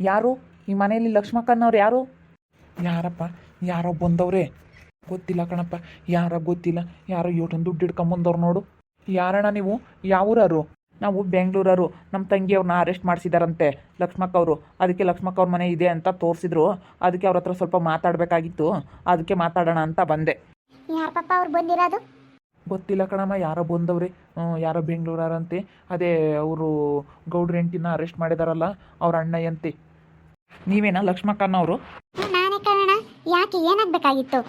ಯಾರು ಈ ಮನೆಯಲ್ಲಿ ಲಕ್ಷ್ಮಕ್ಕನವ್ರು ಯಾರು? ಯಾರಪ್ಪ? ಯಾರೋ ಬಂದವ್ರೆ ಗೊತ್ತಿಲ್ಲ ಕಣಪ್ಪ. ಯಾರ ಗೊತ್ತಿಲ್ಲ, ಯಾರೋ ಇವತ್ತೊಂದು ದುಡ್ಡು ಹಿಡ್ಕೊಂಬಂದವ್ರು ನೋಡು. ಯಾರಣ್ಣ ನೀವು? ಯಾವೂರವರು? ನಾವು ಬೆಂಗಳೂರವರು. ನಮ್ಮ ತಂಗಿಯವ್ರನ್ನ ಅರೆಸ್ಟ್ ಮಾಡಿಸಿದಾರಂತೆ ಲಕ್ಷ್ಮಕ್ಕ ಅವರು. ಅದಕ್ಕೆ ಲಕ್ಷ್ಮಕ್ಕ ಅವ್ರ ಮನೆ ಇದೆ ಅಂತ ತೋರಿಸಿದ್ರು. ಅದಕ್ಕೆ ಅವ್ರ ಹತ್ರ ಸ್ವಲ್ಪ ಮಾತಾಡಬೇಕಾಗಿತ್ತು, ಅದಕ್ಕೆ ಮಾತಾಡೋಣ ಅಂತ ಬಂದೆ. ಯಾರ ಪಾಪ ಅವ್ರು ಬಂದಿರೋದು? ಗೊತ್ತಿಲ್ಲ ಕಣಮ್ಮ, ಯಾರೋ ಬಂದವ್ರೆ. ಯಾರೋ ಬೆಂಗಳೂರರಂತೆ. ಅದೇ ಅವರು ಗೌಡ್ರ ಹೆಂಡ್ತಿನ ಅರೆಸ್ಟ್ ಮಾಡಿದಾರಲ್ಲ, ಅವ್ರ ಅಣ್ಣಯ್ಯಂತೆ. ನೀವೇನಾ ಲಕ್ಷ್ಮಕ್ಕನವರು? ನಾನೇ ಕಣ. ಯಾಕೆ, ಏನಾಗಬೇಕಾಗಿತ್ತು?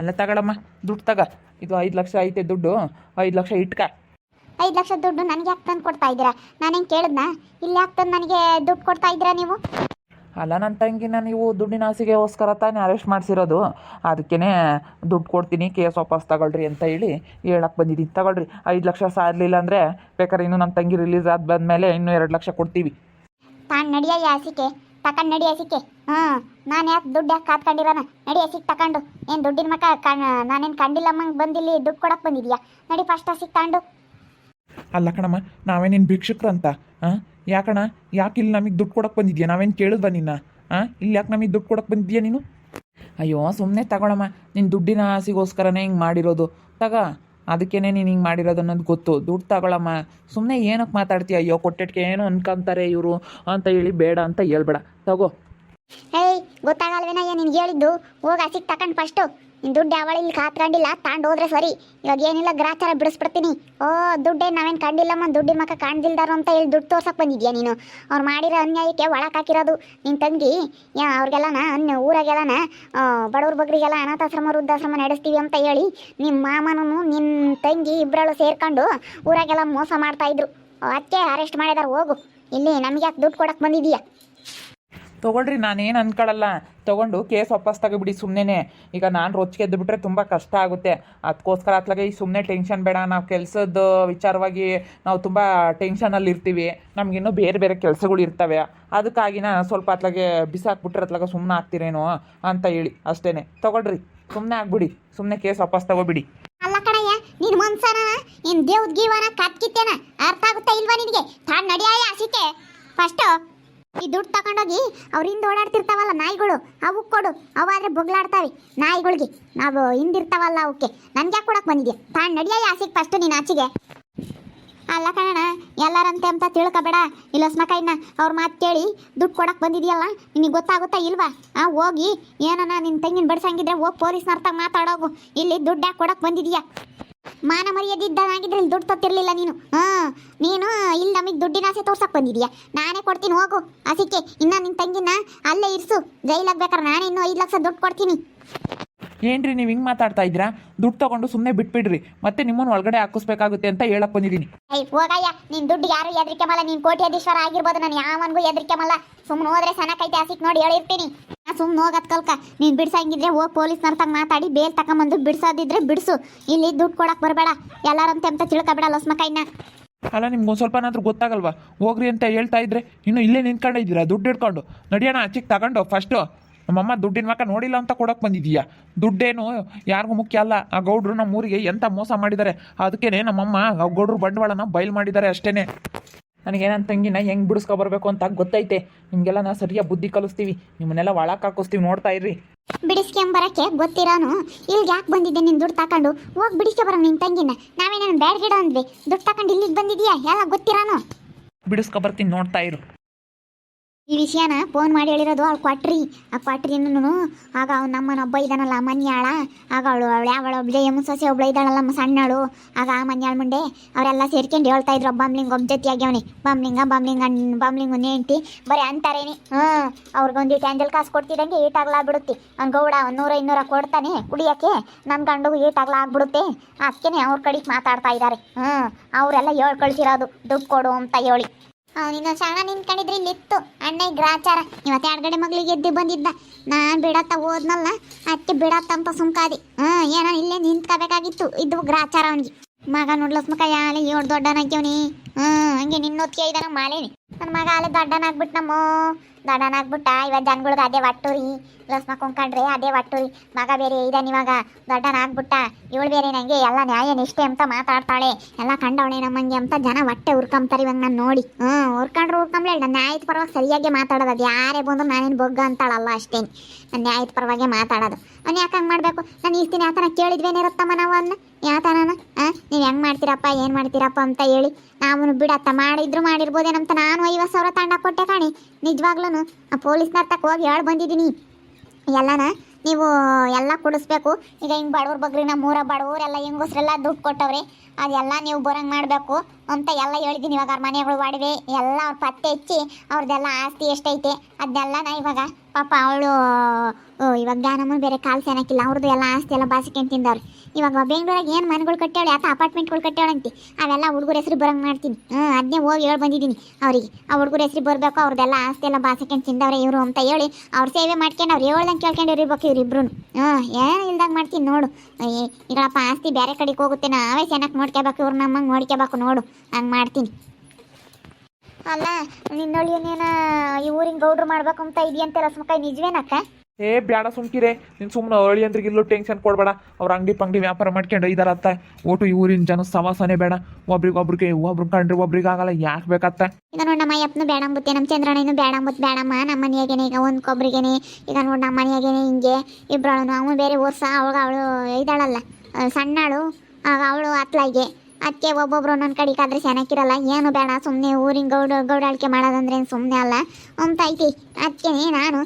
ಅಲ್ಲ ತಗೊಳಮ್ಮ, ದುಡ್ಡು ತಗ. ಇದು 5 ಲಕ್ಷ ಐತೆ ದುಡ್ಡು, 5 ಲಕ್ಷ ಇಟ್ಕ. 5 ಲಕ್ಷ ದುಡ್ಡು ನನಗೆ ಯಾಕೆ ತಂದು ಕೊಡ್ತಾ ಇದ್ದೀರಾ? ನಾನೇನು ಕೇಳಿದ್ನಾ? ಇಲ್ಲಿ ಯಾಕೆ ತಂದು ನನಗೆ ದುಡ್ಡು ಕೊಡ್ತಾ ಇದ್ದೀರಾ ನೀವು? ಅಲ್ಲ, ನನ್ನ ತಂಗಿನ ನೀವು ದುಡ್ಡಿನ ಆಸೆಗೋಸ್ಕರ ತಾನೇ ಅರೆಸ್ಟ್ ಮಾಡಿಸಿರೋದು. ಅದಕ್ಕೇ ದುಡ್ಡು ಕೊಡ್ತೀನಿ, ಕೇಸ್ ವಾಪಸ್ ತಗೊಳ್ರಿ ಅಂತ ಹೇಳಕ್ಕೆ ಬಂದಿದ್ದೀನಿ. ತಗೊಳ್ರಿ, 5 ಲಕ್ಷ ಸಾರಲಿಲ್ಲ ಅಂದರೆ ಬೇಕಾದ್ರೆ ಇನ್ನೂ ನಮ್ಮ ತಂಗಿ ರಿಲೀಸ್ ಆದ ಬಂದಮೇಲೆ ಇನ್ನೂ 2 ಲಕ್ಷ ಕೊಡ್ತೀವಿ. ತಾನು ನಡಿಯ ಆಸಿಕೆ ತಕೊಂಡು ನಡಿ ಆಸಿಕೆ. ನಾನು ಯಾಕೆ ದುಡ್ಡು ಯಾಕೆ ಕಾತ್ಕೊಂಡಿರೋಣ? ನಡಿ ಆಸಿಕ್ ತಗೊಂಡು. ಏನು ದುಡ್ಡಿನ ಮಕ್ಕ ನಾನೇನು ಕಂಡಿಲ್ಲಮ್ಮಂಗೆ ಬಂದಿಲ್ಲಿ ದುಡ್ಡು ಕೊಡಕ್ಕೆ ಬಂದಿದ್ಯಾ? ನಡಿ ಫಸ್ಟ್ ಆಸಿಕ್ ತಗೊಂಡು. ಅಲ್ಲ ಕಣಮ್ಮ, ನಾವೇನೇನು ಭಿಕ್ಷುಕ್ರು ಅಂತ? ಯಾಕಣ್ಣ, ಯಾಕೆ ಇಲ್ಲಿ ನಮಗೆ ದುಡ್ಡು ಕೊಡಕ್ಕೆ ಬಂದಿದ್ಯಾ? ನಾವೇನು ಕೇಳಿದ್ವಾ ನಿನ್ನ? ಇಲ್ಲಿ ಯಾಕೆ ನಮಗೆ ದುಡ್ಡು ಕೊಡಕ್ಕೆ ಬಂದಿದ್ಯಾ ನೀನು? ಅಯ್ಯೋ ಸುಮ್ಮನೆ ತಗೊಳಮ್ಮ, ನಿನ್ನ ದುಡ್ಡಿನ ಆಸೆಗೋಸ್ಕರನೇ ಹಿಂಗೆ ಮಾಡಿರೋದು. ತಗ, ಅದಕ್ಕೇನೆ ನೀನು ಹಿಂಗೆ ಮಾಡಿರೋದು ಅನ್ನೋದು ಗೊತ್ತು. ದುಡ್ಡು ತಗೊಳಮ್ಮ, ಸುಮ್ಮನೆ ಏನಕ್ಕೆ ಮಾತಾಡ್ತೀಯ? ಅಯ್ಯೋ ಕೊಟ್ಟಿಟ್ಕೆ ಏನು ಅನ್ಕೊಂತಾರೆ ಇವರು ಅಂತ ಬೇಡ ಅಂತ ಹೇಳ್ಬೇಡ, ತಗೋ. ಏಯ್, ಗೊತ್ತಾಗಲ್ವೇನಯ್ಯ ನಿನ್ಗೆ ಹೇಳಿದ್ದು? ಹೋಗಿ ಆಸಿಕ್ ತಗೊಂಡು ಫಸ್ಟು. ನಿನ್ನ ದುಡ್ಡು ಯಾವಳ ಇಲ್ಲಿ ಕಾತ್ಕೊಂಡಿಲ್ಲ, ತಾಂಡು ಹೋದ್ರೆ ಸರಿ. ಇವಾಗ ಏನಿಲ್ಲ, ಗ್ರಾಚಾರ ಬಿಡಿಸ್ಬಿಡ್ತೀನಿ. ದುಡ್ಡೇ ನಾವೇನು ಕಂಡಿಲ್ಲಮ್ಮ, ದುಡ್ಡಿನ ಮಕ್ಕ ಕಾಣ್ದಿಲ್ದಾರು ಅಂತ ಹೇಳಿ ದುಡ್ಡು ತೋರ್ಸಕ್ಕೆ ಬಂದಿದ್ಯಾ ನೀನು? ಅವ್ರು ಮಾಡಿರೋ ಅನ್ಯಾಯಕ್ಕೆ ಒಳಕ್ಕೆ ಹಾಕಿರೋದು ನಿನ್ನ ತಂಗಿ. ಅವ್ರಿಗೆಲ್ಲನ ಊರಾಗೆಲ್ಲನ ಬಡವ್ರ ಬಗ್ರಿಗೆಲ್ಲ ಅನಾಥಾಶ್ರಮ ವೃದ್ಧಾಶ್ರಮ ನಡೆಸ್ತೀವಿ ಅಂತ ಹೇಳಿ ನಿಮ್ಮ ಮಾಮನೂ ನಿನ್ನ ತಂಗಿ ಇಬ್ಬರಳು ಸೇರ್ಕೊಂಡು ಊರಾಗೆಲ್ಲ ಮೋಸ ಮಾಡ್ತಾಯಿದ್ರು. ಅದಕ್ಕೆ ಅರೆಸ್ಟ್ ಮಾಡಿದಾರೆ. ಹೋಗು, ಇಲ್ಲಿ ನಮಗೆ ಯಾಕೆ ದುಡ್ಡು ಕೊಡಕ್ಕೆ ಬಂದಿದ್ದೀಯಾ? ತೊಗೊಳ್ರಿ, ನಾನೇನು ಅನ್ಕೊಳ್ಳಲ್ಲ. ತೊಗೊಂಡು ಕೇಸ್ ವಾಪಸ್ ತಗೋಬಿಡಿ ಸುಮ್ಮನೆ. ಈಗ ನಾನು ರೊಚ್ಚಿಗೆ ಎದ್ದುಬಿಟ್ರೆ ತುಂಬ ಕಷ್ಟ ಆಗುತ್ತೆ. ಅದಕ್ಕೋಸ್ಕರ ಅತ್ಲಾಗೆ ಈ ಸುಮ್ಮನೆ ಟೆನ್ಷನ್ ಬೇಡ. ನಾವು ಕೆಲಸದ ವಿಚಾರವಾಗಿ ನಾವು ತುಂಬ ಟೆನ್ಷನಲ್ಲಿ ಇರ್ತೀವಿ. ನಮಗಿನ್ನೂ ಬೇರೆ ಬೇರೆ ಕೆಲಸಗಳು ಇರ್ತವೆ. ಅದಕ್ಕಾಗಿ ನಾನು ಸ್ವಲ್ಪ ಅತ್ಲಾಗೆ ಬಿಸಾಕ್ಬಿಟ್ರೆ ಅತ್ಲಾಗ ಸುಮ್ಮನೆ ಆಗ್ತಿರೇನೋ ಅಂತ ಅಷ್ಟೇ. ತೊಗೊಳ್ರಿ, ಸುಮ್ಮನೆ ಆಗ್ಬಿಡಿ. ಸುಮ್ಮನೆ ಕೇಸ್ ವಾಪಸ್ ತಗೋಬಿಡಿ. ಅಲ್ಲ ಕಣಯ್ಯ, ನಿನ್ನ ಮನ್ಸನ ನಿನ್ನ ದೇವ್ದ ಗೀವನ ಕತ್ಕಿತ್ತೇನ? ಅರ್ಥ ಆಗುತ್ತಾ ಇಲ್ವಾ ನಿನಗೆ? ತಾನು ನಡಿಯಾಯ ಆಸಿಕೆ ಫಸ್ಟು. ಈ ದುಡ್ಡು ತಗೊಂಡೋಗಿ ಅವ್ರಿಂದ ಓಡಾಡ್ತಿರ್ತಾವಲ್ಲ ನಾಯಿಗಳು, ಅವಕ್ಕೆ ಕೊಡು. ಅವಾದರೆ ಬೊಗ್ಲಾಡ್ತಾವೆ ನಾಯಿಗಳಿಗೆ. ನಾವು ಹಿಂದಿರ್ತಾವಲ್ಲ ಅವಕ್ಕೆ. ನನಗೆ ಯಾಕೆ ಕೊಡಕ್ಕೆ ಬಂದಿದ್ಯಾ? ತಾನು ನಡಿಯಾಯ ಆಸಿಗೆ ಫಸ್ಟು ನೀನು ಆಚೆಗೆ. ಅಲ್ಲ ಕಣ, ಎಲ್ಲರಂತೆ ಅಂತ ತಿಳ್ಕೊಬೇಡ. ಇಲ್ಲ ಸ್ಮಕೈನ ಅವ್ರ ಮಾತು ಕೇಳಿ ದುಡ್ಡು ಕೊಡಕ್ಕೆ ಬಂದಿದೆಯಲ್ಲ, ನಿನಗೆ ಗೊತ್ತಾಗುತ್ತಾ ಇಲ್ವಾ? ಹೋಗಿ ಏನನ ನಿನ್ನ ತಂಗಿನ ಬಡ್ಸಂಗಿದ್ರೆ ಹೋಗಿ ಪೊಲೀಸ್ನರ್ತಾಗ ಮಾತಾಡೋಗು. ಇಲ್ಲಿ ದುಡ್ಡು ಯಾಕೆ ಕೊಡಕ್ಕೆ ಬಂದಿದೀಯಾ? ಮಾನ ಮರ್ಯಾದಿದ್ದಾಗಿದ್ರೆ ಇಲ್ಲಿ ದುಡ್ಡು ತತ್ತಿರಲಿಲ್ಲ ನೀನು. ನೀನು ಇಲ್ಲಿ ನಮಗೆ ದುಡ್ಡಿನ ಆಸೆ ತೋರ್ಸಕ್ಕೆ ಬಂದಿದೀಯಾ? ನಾನೇ ಕೊಡ್ತೀನಿ, ಹೋಗು ಆಸಿಕೆ. ಇನ್ನು ನಿನ್ನ ತಂಗಿನ ಅಲ್ಲೇ ಇರಿಸು, ಜೈಲಾಗಬೇಕಾರೆ ನಾನೇ ಇನ್ನೂ 5 ಲಕ್ಷ ದುಡ್ಡು ಕೊಡ್ತೀನಿ. ಏನ್ರಿ ನೀವು ಹಿಂಗೆ ಮಾತಾಡ್ತಾ ಇದ್ದೀರಾ? ದುಡ್ಡು ತೊಗೊಂಡು ಸುಮ್ಮನೆ ಬಿಟ್ಬಿಡ್ರಿ, ಮತ್ತೆ ನಿಮ್ಮನ್ನು ಒಳಗಡೆ ಹಾಕಿಸ್ಬೇಕಾಗುತ್ತೆ ಅಂತ ಹೇಳಕ್ಕೆ ಬಂದಿದ್ದೀನಿ. ಹೋಗಯ್ಯ, ನೀನು ದುಡ್ಡು ಯಾರು ಎದ್ರಿಕೆಮಲ್ಲ. ನೀನು ಕೋಟ್ಯಾಧೀಶ್ವರ ಆಗಿರ್ಬೋದು, ನಾನು ಯಾವನಿಗೂ ಎದ್ರಿಕೆಮಲ್ಲ. ಸುಮ್ಮನೆ ಹೋದ್ರೆ ಸನಕೈತೆ ಆಸಿಕ್ ನೋಡಿ ಹೇಳಿರ್ತೀನಿ. ಸುಮ್ಮನೆ ಹೋಗತ್ ಕಲ್ಕ. ನೀನು ಬಿಡ್ಸಂಗಿದ್ರೆ ಹೋಗಿ ಪೊಲೀಸ್ನರ್ತಾಗ ಮಾತಾಡಿ ಬೇಲ್ ತಗೊಂಬಂದು ಬಿಡ್ಸೋದಿದ್ರೆ ಬಿಡಿಸು. ಇಲ್ಲಿ ದುಡ್ಡು ಕೊಡಕ್ಕೆ ಬರಬೇಡ. ಎಲ್ಲರಂತೆ ಅಂತ ತಿಳ್ಕೊಬೇಡ ಲಸ್ಮಕೈನ. ಅಲ್ಲ, ನಿಮ್ಗೆ ಒಂದು ಸ್ವಲ್ಪನಾದ್ರೂ ಗೊತ್ತಾಗಲ್ವಾ? ಹೋಗ್ರಿ ಅಂತ ಹೇಳ್ತಾ ಇದ್ರೆ ಇನ್ನು ಇಲ್ಲೇ ನಿಂತ್ಕೊಂಡಿದ್ದೀರಾ ದುಡ್ಡು ಹಿಡ್ಕೊಂಡು. ನಡಿಯೋಣ ಆಚೆಗೆ ತಗೊಂಡು ಫಸ್ಟು. ನಮ್ಮಮ್ಮ ದುಡ್ಡಿನ ಮಕ್ಕ ನೋಡಿಲ್ಲ ಅಂತ ಕೊಡೋಕೆ ಬಂದಿದ್ದೀಯಾ? ದುಡ್ಡೇನು ಯಾರಿಗೂ ಮುಖ್ಯ ಅಲ್ಲ. ಆ ಗೌಡ್ರು ನಮ್ಮ ಊರಿಗೆ ಎಂಥ ಮೋಸ ಮಾಡಿದ್ದಾರೆ. ಅದಕ್ಕೇ ನಮ್ಮಮ್ಮ ಆ ಗೌಡ್ರು ಬಂಡವಾಳನ ಬಯಲು ಮಾಡಿದ್ದಾರೆ ಅಷ್ಟೇ. ನನಗೆ ನನ್ನ ತಂಗಿನ ಹೆಂಗೆ ಬಿಡಿಸ್ಕೊಬರ್ಬೇಕು ಅಂತ ಗೊತ್ತೈತೆ. ನಿಮಗೆಲ್ಲ ನಾವು ಸರಿಯಾಗಿ ಬುದ್ಧಿ ಕಲಿಸ್ತೀವಿ, ನಿಮ್ಮನ್ನೆಲ್ಲ ಒಳಕ್ಕೆ ಹಾಕಿಸ್ತೀವಿ, ನೋಡ್ತಾ ಇರ್ರಿ. ಬಿಡಿಸ್ಕೊಂಬರಕ್ಕೆ ಗೊತ್ತಿರೋನು ಇಲ್ಲಿಗೆ ಯಾಕೆ ಬಂದಿದ್ದೆ? ನೀನು ದುಡ್ಡು ತಗೊಂಡು ಹೋಗಿ ಬಿಡಿಸ್ಕೊಬರ ನಿನ್ನ ತಂಗಿನ. ನಾವೇನೇನು ಬ್ಯಾಡ್ ಗಿಡ ಅಂದ್ವಿ? ದುಡ್ಡು ತಗೊಂಡು ಇಲ್ಲಿಗೆ ಬಂದಿದ್ಯಾ? ಎಲ್ಲ ಗೊತ್ತಿರೋನು ಬಿಡಿಸ್ಕೊಬರ್ತೀನಿ, ನೋಡ್ತಾ ಇರು. ಈ ವಿಷಯನ ಫೋನ್ ಮಾಡಿ ಹೇಳಿರೋದು ಅವ್ಳು ಕೊಟ್ರಿ. ಆ ಕೊಟ್ರಿನೂ ಆಗ ಅವ್ನು ನಮ್ಮನೊಬ್ಬ ಇದ್ದಾನಲ್ಲ ಮನ್ಯಾಳ, ಆಗ ಅವಳು ಯಾವಳ ಒಬ್ಬಳೆ ಸೊಸೆ ಒಬ್ಬಳು ಇದ್ದಾಳಲ್ಲ ಸಣ್ಣಳು. ಆಗ ಆ ಮನ್ಯಾಳ ಮುಂಡೆ ಅವರೆಲ್ಲ ಸೇರ್ಕೊಂಡು ಹೇಳ್ತಾ ಇದ್ರು, ಬಂಬ್ಲಿಂಗ್ ಒಬ್ಬ ಜೊತೆ ಆಗ್ಯವನಿ, ಬಂಬ್ಲಿಂಗ್ ನೇಂಟಿ ಬರೀ ಅಂತಾರೇನಿ. ಅವ್ರಿಗೊಂದು ಟ್ಯಾಂಜಲ್ ಕಾಸು ಕೊಡ್ತಿದ್ದಂಗೆ ಈಟಾಗ್ಲಾಗ್ಬಿಡುತ್ತೆ. ಅವ್ನು ಗೌಡ 100-200 ಕೊಡ್ತಾನೆ ಕುಡಿಯೋಕ್ಕೆ, ನನ್ನ ಗಂಡು ಈಟಾಗ್ಲಾಗ್ಬಿಡುತ್ತೆ. ಅದಕ್ಕೆ ಅವ್ರ ಕಡೆಗೆ ಮಾತಾಡ್ತಾ ಇದ್ದಾರೆ. ಅವರೆಲ್ಲ ಹೇಳಿ ಕಳಿಸಿರೋದು ದುಡ್ಡು ಕೊಡು ಅಂತ ಹೇಳಿ. ಅವನಿನ್ನ ಸಣ್ಣ ನಿಂತ್ಕೊಂಡಿದ್ರೆ ಇಲ್ಲಿತ್ತು ಅಣ್ಣ ಗ್ರಾಚಾರ. ಇವತ್ತು 2 ಗಡೆ ಮಗಳಿಗೆ ಎದ್ದು ಬಂದಿದ್ದ. ನಾನು ಬಿಡತ್ತ ಹೋದ್ನಲ್ಲ, ಅದಕ್ಕೆ ಬಿಡತ್ತಂತ ಸುಮ್ಕಾದಿ. ಏನೋ ಇಲ್ಲೇ ನಿಂತ್ಕೋಬೇಕಾಗಿತ್ತು. ಇದು ಗ್ರಾಚಾರ ಅವನಿಗೆ. ಮಗ ನೋಡ್ಲಸ್ಮಕ ಯಾಲೆ 7 ದೊಡ್ಡನಾಗ್ಯವನಿ. ಹಂಗೆ ನಿನ್ನೊತ್ತಿಗೆ ಇದ್ದಾನ ಮಾಲೇನಿ. ನನ್ನ ಮಗ ಅಲ್ಲೇ ದೊಡ್ಡನಾಗ್ಬಿಟ್ಟು ದೊಡ್ಡನಾಗ್ಬಿಟ್ಟ ಇವಾಗ ಜನಗಳ್ಗೆ ಅದೇ ಒಟ್ಟುರಿ ಲಸ್ ಮಕ್ಕೊಂಡ್ರೆ ಅದೇ ಒಟ್ಟುರಿ ಮಗ ಬೇರೆ ಇದಾನ ಇವಾಗ ದೊಡ್ಡನಾಗ್ಬಿಟ್ಟ ಇವಳು ಬೇರೆ ನನಗೆ ಎಲ್ಲ ನ್ಯಾಯ ನಿಷ್ಠೆ ಅಂತ ಮಾತಾಡ್ತಾಳೆ ಎಲ್ಲ ಕಂಡವಳೆ ನಮ್ಮಂಗೆ ಅಂತ ಜನ ಹೊಟ್ಟೆ ಉರ್ಕೊಂತಾರೆ ಇವಾಗ ನಾನು ನೋಡಿ ಉರ್ಕೊಂಡ್ರೆ ಉರ್ಕೊಂಬ್ಲೆ ನಾನು ನ್ಯಾಯದ ಪರವಾಗಿ ಸರಿಯಾಗಿ ಮಾತಾಡೋದು ಅದು ಯಾರೇ ಬಂದ್ರು ನಾನೇನು ಬೊಗ್ಗ ಅಂತಾಳಲ್ಲ ಅಷ್ಟೇ ನಾನು ನ್ಯಾಯದ ಪರವಾಗಿ ಮಾತಾಡೋದು ಅವ್ನು ಯಾಕೆ ಹಂಗೆ ಮಾಡಬೇಕು ನಾನು ಇಷ್ಟು ದಿನ ಯಾತನ ಕೇಳಿದ್ವೇನಿರುತ್ತಮ್ಮ ನಾವು ಅವನ್ನ ಯಾತನ ನೀವು ಹೆಂಗೆ ಮಾಡ್ತೀರಪ್ಪ ಏನು ಮಾಡ್ತೀರಪ್ಪ ಅಂತ ಹೇಳಿ ನಾವು ಬಿಡತ್ತ ಮಾಡಿದ್ರು ಮಾಡಿರ್ಬೋದೇನಂತ ನಾನು 50,000 ತಂಡ ಕೊಟ್ಟೆ ಕಾಣಿ ನಿಜವಾಗ್ಲೂ ಆ ಪೊಲೀಸ್ನವ್ರ ತಕ್ಕ ಹೋಗಿ ಹೇಳಿ ಬಂದಿದ್ದೀನಿ ಎಲ್ಲನ ನೀವು ಎಲ್ಲ ಕೊಡಿಸ್ಬೇಕು ಈಗ ಹಿಂಗೆ ಬಡವ್ರ ಬಗ್ರಿ ನಮ್ಮ ಬಡವರೆಲ್ಲ ಹೆಂಗಸ್ರೆಲ್ಲ ದುಡ್ಡು ಕೊಟ್ಟವ್ರೆ ಅದೆಲ್ಲ ನೀವು ಬರಂಗೆ ಮಾಡಬೇಕು ಅಂತ ಎಲ್ಲ ಹೇಳಿದ್ದೀನಿ ಇವಾಗ ಅವ್ರ ಮನೆಗಳು ಒಡವೆ ಎಲ್ಲ ಅವ್ರ ಪತ್ತೆ ಹಚ್ಚಿ ಅವ್ರದ್ದೆಲ್ಲ ಆಸ್ತಿ ಎಷ್ಟೈತೆ ಅದನ್ನೆಲ್ಲ ನಾ ಇವಾಗ ಪಾಪ ಅವಳು ಇವಾಗ ಜ್ಞಾನಮ್ಮ ಬೇರೆ ಕಾಲು ಸೇನಕ್ಕಿಲ್ಲ ಅವ್ರದ್ದು ಎಲ್ಲ ಆಸ್ತಿ ಎಲ್ಲ ಬಾಸಿಕೊಂಡು ತಿಂದವ್ರು ಇವಾಗ ಬೆಂಗಳೂರಾಗ ಏನು ಮನೆಗಳು ಕಟ್ಟಾಳೆ ಅಥವಾ ಅಪಾರ್ಟ್ಮೆಂಟ್ಗಳು ಕಟ್ಟಾಳಂತೆ ಅವೆಲ್ಲ ಹುಡುಗರ ಹೆಸರು ಬರಂಗೆ ಮಾಡ್ತೀನಿ ಅದನ್ನೇ ಹೋಗಿ ಹೇಳಿ ಬಂದಿದ್ದೀನಿ ಅವರಿಗೆ ಆ ಹುಡುಗರ ಹೆಸರು ಬರಬೇಕು ಅವ್ರದ್ದೆಲ್ಲ ಆಸ್ತಿ ಎಲ್ಲ ಬಾಸಿಕೊಂಡು ತಿಂದವ್ರೆ ಇವರು ಅಂತ ಹೇಳಿ ಅವ್ರ ಸೇವೆ ಮಾಡ್ಕೊಂಡು ಅವ್ರು ಹೇಳ್ದಂಗೆ ಕೇಳ್ಕೊಂಡು ಇರ್ಬೇಕು ಇವ್ರಿಬ್ರು ಏನು ಇಲ್ದಂಗೆ ಮಾಡ್ತೀನಿ ನೋಡು ಈಗಳಪ್ಪ ಆಸ್ತಿ ಬೇರೆ ಕಡೆಗೆ ಹೋಗುತ್ತೆ ನಾವೇ ಚೆನ್ನಾಗಿ ನೋಡ್ಕೋಬೇಕು ಇವ್ರು ನಮ್ಮಂಗೆ ನೋಡ್ಕೋಬೇಕು ನೋಡು ಹಂಗೆ ಮಾಡ್ತೀನಿ ಅಲ್ಲ ನಿನ್ನೊಳಿ ಏನೇನ ಈ ಊರಿನ ಗೌಡ್ರು ಮಾಡ್ಬೇಕು ಅಂತ ಇದೆಯಂತೆ ರಸ್ಮಕಾಯಿ ನಿಜವೇನಕ್ಕ ಏ ಬೇಡ ಸುಮ್ಕಿರೆ ನೀನು ಸುಮ್ಮನೆ ಅಳಿ ಅಂದ್ರೆ ಇಲ್ಲೂ ಟೆನ್ಷನ್ ಕೊಡಬೇಡ ಅವ್ರ ಅಂಗಡಿ ಪಂಗಡಿ ವ್ಯಾಪಾರ ಮಾಡ್ಕೊಂಡು ಇದಾರತ್ತ ಒಟ್ಟು ಈ ಊರಿನ ಜನ ಸವಾಸನೆ ಬೇಡ ಒಬ್ರು ಕಂಡ್ರೆ ಒಬ್ರಿಗೆ ಆಗಲ್ಲ ಯಾಕೆ ಬೇಕತ್ತ ಈಗ ನೋಡಿ ನಮ್ಮ ಅಯ್ಯಪ್ಪನು ಬೇಡ ಅಂಬುತ್ತೆ ನಮ್ಮ ಚಂದ್ರಣ್ಣನು ಬೇಡ ಅಂಬುತ್ತೆ ಬೇಡಮ್ಮ ನಮ್ಮ ಮನೆಯಾಗೇನೆ ಈಗ ಒಂದು ಕೊಬ್ಬರಿಗೇನೆ ಈಗ ನೋಡಿ ನಮ್ಮ ಮನೆಯಾಗೇನೆ ಹಿಂಗೆ ಇಬ್ಬರವನು ಅವನು ಬೇರೆ ವರ್ಷ ಅವಳು ಇದ್ದಾಳಲ್ಲ ಸಣ್ಣಾಳು ಆಗ ಅವಳು ಅತ್ಲಾಗೆ ಅದಕ್ಕೆ ಒಬ್ಬೊಬ್ರು ಒಂದೊಂದು ಕಡೆಗೆ ಆದ್ರೆ ಚೆನ್ನಾಗಿರಲ್ಲ ಏನು ಬೇಡ ಸುಮ್ಮನೆ ಊರಿನ ಗೌಡಾಳಿಕೆ ಮಾಡೋದಂದ್ರೆ ಸುಮ್ಮನೆ ಅಲ್ಲ ಅಂತ ಐತಿ ಅದಕ್ಕೆ ನಾನು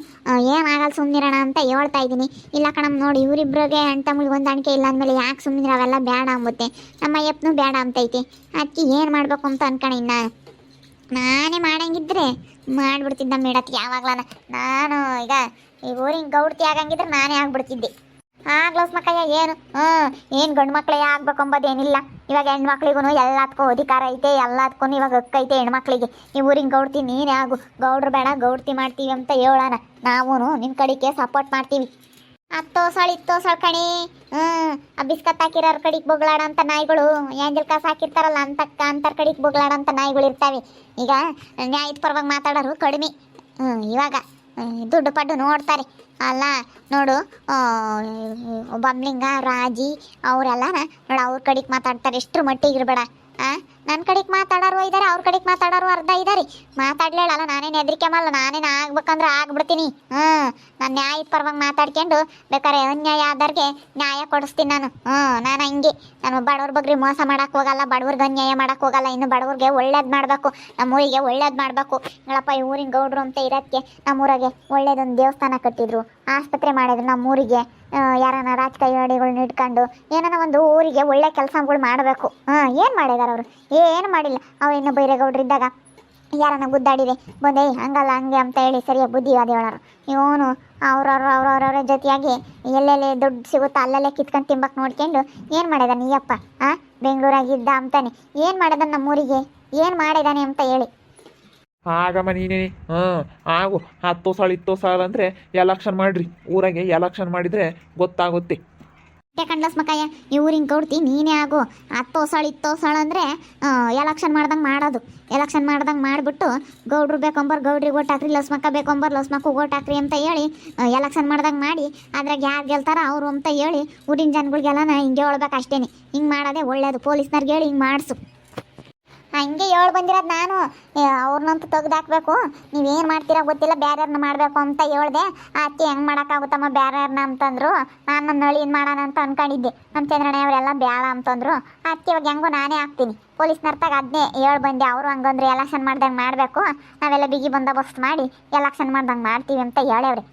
ಏನಾಗಲ್ಲ ಸುಮ್ಮನಿರೋಣ ಅಂತ ಹೇಳ್ತಾ ಇದ್ದೀನಿ ಇಲ್ಲ ಕಣಮ್ಮ ನೋಡಿ ಇವರಿಬ್ರಿಗೆ ತಮ್ಮಿಗೆ ಹೊಂದಾಣಿಕೆ ಇಲ್ಲ ಅಂದಮೇಲೆ ಯಾಕೆ ಸುಮ್ಮನೆ ಅವೆಲ್ಲ ಬೇಡ ಅಂಬುತ್ತೆ ನಮ್ಮ ಅಯ್ಯಪ್ಪನು ಬೇಡ ಅಂತೈತಿ ಅದಕ್ಕೆ ಏನು ಮಾಡಬೇಕು ಅಂತ ಅನ್ಕೊಂಡು ನಾನೇ ಮಾಡಂಗಿದ್ರೆ ಮಾಡಿಬಿಡ್ತಿದ್ದ ಮೇಡತ್ಗೆ ಯಾವಾಗ್ಲ ನಾನು ಈಗ ಈ ಊರಿನ ಗೌಡ್ತಿ ಆಗಂಗಿದ್ರೆ ನಾನೇ ಆಗ್ಬಿಡ್ತಿದ್ದೆ ಆಗ್ಲಸ್ ಮಕ್ಕಯ್ಯ ಏನು ಗಂಡು ಮಕ್ಳೇ ಆಗ್ಬೇಕಂಬೋದೇನಿಲ್ಲ ಇವಾಗ ಹೆಣ್ಮಕ್ಳಿಗೂ ಎಲ್ಲದಕ್ಕೂ ಅಧಿಕಾರ ಐತೆ ಎಲ್ಲದಕ್ಕೂ ಇವಾಗ ಹಕ್ಕೈತೆ ಹೆಣ್ಮಕ್ಳಿಗೆ ಈ ಊರಿನ ಗೌಡ್ತಿ ನೀನೇ ಆಗು ಗೌಡ್ರು ಬೇಡ ಗೌಡ್ತಿ ಮಾಡ್ತೀವಿ ಅಂತ ಹೇಳೋಣ ನಾವು ನಿಮ್ಮ ಕಡೆಗೆ ಸಪೋರ್ಟ್ ಮಾಡ್ತೀವಿ ಇತ್ತೋ ಕಣಿ ಆ ಬಿಸ್ಕತ್ ಹಾಕಿರೋರ್ ಕಡೆಗೆ ಬೊಗಳಾಡ ಅಂತ ನಾಯಿಗಳು ಏಂಜಲ್ ಕಾಸು ಹಾಕಿರ್ತಾರಲ್ಲ ಅಂತರ ಕಡೆಗೆ ಬೊಗಳಾಡ ಅಂತ ನಾಯಿಗಳು ಇರ್ತಾವೆ ಈಗ ನ್ಯಾಯದ ಪರವಾಗಿ ಮಾತಾಡೋರು ಕಡಿಮೆ ಇವಾಗ ದುಡ್ಡು ಪಡ್ಡು ನೋಡ್ತಾರೆ ಅಲ್ಲ ನೋಡು ಬಮ್ಲಿಂಗ ರಾಜಿ ಅವರೆಲ್ಲ ನೋಡು ಅವ್ರ ಕಡೆಗೆ ಮಾತಾಡ್ತಾರೆ ಎಷ್ಟರ ಮಟ್ಟಿಗೆ ಇರಬೇಡ ನನ್ನ ಕಡೆಗೆ ಮಾತಾಡೋರು ಇದ್ದಾರೆ ಅವ್ರ ಕಡೆಗೆ ಮಾತಾಡೋರು ಅರ್ಧ ಇದ್ದಾರೆ ಮಾತಾಡ್ಲೇಳಲ್ಲ ನಾನೇನು ಹೆದರಿಕೆ ಮಾಡಲ್ಲ ನಾನೇನು ಆಗ್ಬೇಕಂದ್ರೆ ಆಗ್ಬಿಡ್ತೀನಿ ನಾನು ನ್ಯಾಯದ ಪರವಾಗಿ ಮಾತಾಡ್ಕೊಂಡು ಬೇಕಾದ್ರೆ ಅನ್ಯಾಯ ಆದವ್ರಿಗೆ ನ್ಯಾಯ ಕೊಡಿಸ್ತೀನಿ ನಾನು ಹಂಗೆ ನಾನು ಬಡವ್ರ ಬಗ್ಗೆ ಮೋಸ ಮಾಡೋಕೆ ಹೋಗಲ್ಲ ಬಡವ್ರಿಗೆ ಅನ್ಯಾಯ ಮಾಡೋಕೆ ಹೋಗಲ್ಲ ಇನ್ನು ಬಡವ್ರಿಗೆ ಒಳ್ಳೇದು ಮಾಡಬೇಕು ನಮ್ಮೂರಿಗೆ ಒಳ್ಳೇದು ಮಾಡಬೇಕು ಹೇಳಪ್ಪ ಈ ಊರಿನ ಗೌಡ್ರು ಅಂತ ಇರೋದಕ್ಕೆ ನಮ್ಮೂರಾಗೆ ಒಳ್ಳೇದೊಂದು ದೇವಸ್ಥಾನ ಕಟ್ಟಿದ್ರು ಆಸ್ಪತ್ರೆ ಮಾಡಿದ್ರು ನಮ್ಮೂರಿಗೆ ಯಾರನ್ನ ರಾಜಕೀಯಗಳನ್ನ ಇಟ್ಕೊಂಡು ಏನಾನ ಒಂದು ಊರಿಗೆ ಒಳ್ಳೆ ಕೆಲಸಗಳು ಮಾಡಬೇಕು ಏನು ಮಾಡಿದಾರೆ ಅವರು ಏನು ಮಾಡಿಲ್ಲ ಅವ್ರು ಇನ್ನು ಬೈರೇಗೌಡ್ರು ಇದ್ದಾಗ ಯಾರನ್ನ ಗುದ್ದಾಡಿದೆ ಬಂದೆ ಹಂಗಲ್ಲ ಹಂಗೆ ಅಂತ ಹೇಳಿ ಸರಿಯಾಗಿ ಬುದ್ಧಿವಾದ ಹೇಳೋರು ಇವನು ಅವ್ರವ್ರ ಜೊತೆಯಾಗಿ ಎಲ್ಲೆಲ್ಲಿ ದುಡ್ಡು ಸಿಗುತ್ತೋ ಅಲ್ಲೆಲ್ಲೇ ಕಿತ್ಕೊಂಡು ತಿಂಬಕ್ಕೆ ನೋಡ್ಕೊಂಡು ಏನು ಮಾಡಿದ ನೀಯಪ್ಪ ಬೆಂಗಳೂರಾಗಿದ್ದ ಅಂತಾನೆ ಏನು ಮಾಡಿದ ನಮ್ಮೂರಿಗೆ ಏನು ಮಾಡಿದಾನೆ ಅಂತ ಹೇಳಿ ಆಗಮ್ಮ ನೀನೇ ಆಗು 10 ಸಾಲ ಅಂದರೆ ಎಲೆಕ್ಷನ್ ಮಾಡಿರಿ ಊರಾಗೆ ಎಲೆಕ್ಷನ್ ಮಾಡಿದರೆ ಗೊತ್ತಾಗುತ್ತೆ ಕಂಡಸ್ ಮಕ್ಕಯ್ಯ ಈ ಊರಿನ ಗೌಡ್ತಿ ನೀನೇ ಆಗು 10 ಸಾಲ ಅಂದರೆ ಎಲೆಕ್ಷನ್ ಮಾಡ್ದಂಗೆ ಮಾಡಿಬಿಟ್ಟು ಗೌಡ್ರು ಬೇಕೊಂಬರ್ ಗೌಡ್ರಿಗೆ ಓಟ್ ಹಾಕ್ರಿ ಲಸ್ಮಕ್ಕ ಬೇಕೊಂಬರ್ ಲಸ್ಮಕ್ಕ ಓಟ್ ಹಾಕ್ರಿ ಅಂತ ಹೇಳಿ ಎಲೆಕ್ಷನ್ ಮಾಡ್ದಂಗೆ ಮಾಡಿ ಅದ್ರಾಗ ಯಾರು ಗೆಲ್ತಾರ ಅವರು ಅಂತ ಹೇಳಿ ಊರಿನ ಜನಗಳಿಗೆಲ್ಲ ಹಿಂಗೆ ಹೇಳ್ಬೇಕು ಅಷ್ಟೇ ಹಿಂಗೆ ಮಾಡೋದೇ ಒಳ್ಳೇದು ಪೊಲೀಸ್ನವ್ರಿಗೆ ಹೇಳಿ ಹಿಂಗೆ ಮಾಡಿಸು ಹಂಗೆ ಹೇಳಿ ಬಂದಿರೋದು ನಾನು ಅವ್ರನ್ನಂತೂ ತೆಗ್ದಾಕ್ಬೇಕು ನೀವೇನು ಮಾಡ್ತೀರಾ ಗೊತ್ತಿಲ್ಲ ಬೇರೆಯವ್ರನ್ನ ಮಾಡಬೇಕು ಅಂತ ಹೇಳ್ದೆ ಅತ್ತಿ ಹೆಂಗೆ ಮಾಡೋಕ್ಕಾಗುತ್ತಮ್ಮ ಬೇರೆಯವ್ರನ್ನ ಅಂತಂದ್ರು ನಾನು ನನ್ನ ನಳಿನ ಮಾಡೋಣ ಅಂತ ಅನ್ಕೊಂಡಿದ್ದೆ ನಮ್ಮ ಚಂದ್ರಣ್ಣ ಅವರೆಲ್ಲ ಬೇಡ ಅಂತಂದ್ರು ಅತ್ತಿ ಇವಾಗ ಹೆಂಗೋ ನಾನೇ ಹಾಕ್ತೀನಿ ಪೊಲೀಸ್ನರ್ತಾಗ ಅದನ್ನೇ ಹೇಳಿ ಬಂದೆ ಅವರು ಹಂಗಂದ್ರೆ ಎಲೆಕ್ಷನ್ ಮಾಡ್ದಂಗೆ ಮಾಡಬೇಕು ನಾವೆಲ್ಲ ಬಿಗಿ ಬಂದೋಬಸ್ತ್ ಮಾಡಿ ಎಲೆಕ್ಷನ್ ಮಾಡ್ದಂಗೆ ಮಾಡ್ತೀವಿ ಅಂತ ಹೇಳೇವ್ರಿ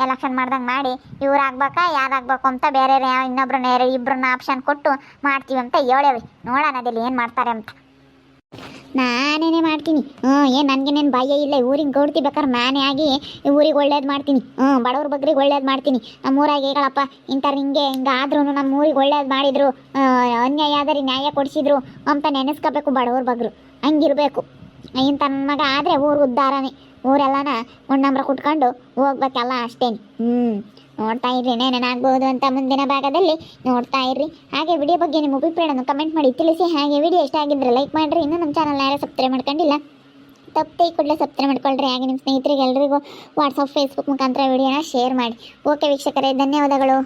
ಎಲೆಕ್ಷನ್ ಮಾಡ್ದಂಗೆ ಮಾಡಿ ಇವ್ರು ಆಗ್ಬೇಕಾ ಯಾರಾಗಬೇಕು ಅಂತ ಬೇರೆ ಇನ್ನೊಬ್ರನ್ನ ಇಬ್ಬರನ್ನ ಆಪ್ಷನ್ ಕೊಟ್ಟು ಮಾಡ್ತೀವಿ ಅಂತ ಹೇಳೇವ್ರಿ ನೋಡೋಣ ಅದಲ್ಲಿ ಏನು ಮಾಡ್ತಾರೆ ಅಂತ ನಾನೇನೇ ಮಾಡ್ತೀನಿ ಏನು ನನಗೇನೇನು ಭಯ ಇಲ್ಲ ಊರಿಗೆ ಗೌಡ್ತಿ ಬೇಕಾದ್ರೆ ನಾನೇ ಆಗಿ ಊರಿಗೆ ಒಳ್ಳೇದು ಮಾಡ್ತೀನಿ ಬಡವ್ರ ಬಗ್ರಿಗೆ ಒಳ್ಳೇದು ಮಾಡ್ತೀನಿ ನಮ್ಮೂರಾಗೆ ಹೇಳಪ್ಪ ಇಂಥವ್ರು ಹಿಂಗಾದ್ರೂ ನಮ್ಮ ಊರಿಗೆ ಒಳ್ಳೇದು ಮಾಡಿದ್ರು ಅನ್ಯಾಯ ಆದರೆ ನ್ಯಾಯ ಕೊಡಿಸಿದ್ರು ಅಂತ ನೆನೆಸ್ಕೋಬೇಕು ಬಡವ್ರ ಬಗ್ರು ಹಂಗಿರಬೇಕು ಇಂಥ ನನ್ನ ಮಗ ಆದರೆ ಊರು ಉದ್ಧಾರನೇ ಊರೆಲ್ಲನ ಉಣ್ಣಂಬ್ರ ಕುಟ್ಕೊಂಡು ಹೋಗ್ಬೇಕಲ್ಲ ಅಷ್ಟೇನೆ ನೋಡ್ತಾ ಇರ್ರಿ ಏನೇನಾಗ್ಬೋದು ಅಂತ ಮುಂದಿನ ಭಾಗದಲ್ಲಿ ನೋಡ್ತಾ ಇರ್ರಿ. ಹಾಗೆ ವಿಡಿಯೋ ಬಗ್ಗೆ ನಿಮ್ಮ ಅಭಿಪ್ರಾಯವನ್ನು ಕಮೆಂಟ್ ಮಾಡಿ ತಿಳಿಸಿ. ಹಾಗೆ ವಿಡಿಯೋ ಇಷ್ಟ ಆಗಿದ್ರೆ ಲೈಕ್ ಮಾಡಿರಿ. ಇನ್ನೂ ನಮ್ಮ ಚಾನಲ್ನ ಯಾರು ಸಬ್ಸ್ಕ್ರೈಬ್ ಮಾಡ್ಕೊಂಡಿಲ್ಲ ತಪ್ಪದೆ ಈ ಕೂಡಲೇ ಸಬ್ಸ್ಕ್ರೈಬ್ ಮಾಡ್ಕೊಳ್ರಿ. ಹಾಗೆ ನಿಮ್ಮ ಸ್ನೇಹಿತರಿಗೆ ಎಲ್ರಿಗೂ ವಾಟ್ಸಪ್ ಫೇಸ್ಬುಕ್ ಮುಖಾಂತರ ವಿಡಿಯೋನ ಶೇರ್ ಮಾಡಿ. ಓಕೆ ವೀಕ್ಷಕರೇ, ಧನ್ಯವಾದಗಳು.